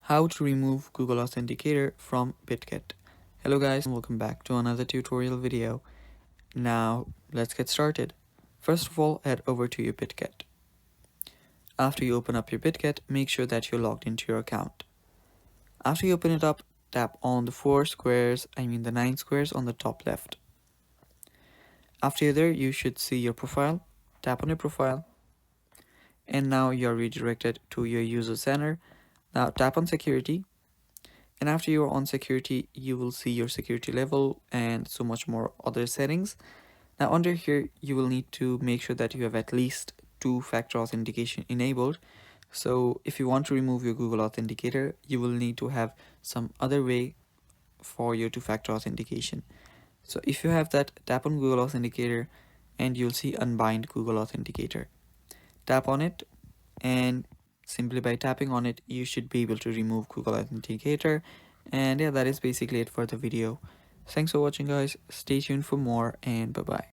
How to remove Google Authenticator from Bitget. Hello guys, and welcome back to another tutorial video. Now let's get started. First of all, head over to your Bitget. After you open up your Bitget, make sure that you're logged into your account. After you open it up, tap on the 9 squares on the top left. After you're there, you should see your profile. Tap on your profile, and now you're redirected to your user center. Now tap on security, and after you're on security, you will see your security level and so much more other settings. Now under here, you will need to make sure that you have at least two-factor authentication enabled. So if you want to remove your Google Authenticator, you will need to have some other way for your two-factor authentication. So if you have that, tap on Google Authenticator and you'll see unbind Google Authenticator. Tap on it, and simply by tapping on it, you should be able to remove Google Authenticator. And yeah, that is basically it for the video. Thanks for watching guys. Stay tuned for more, and bye bye.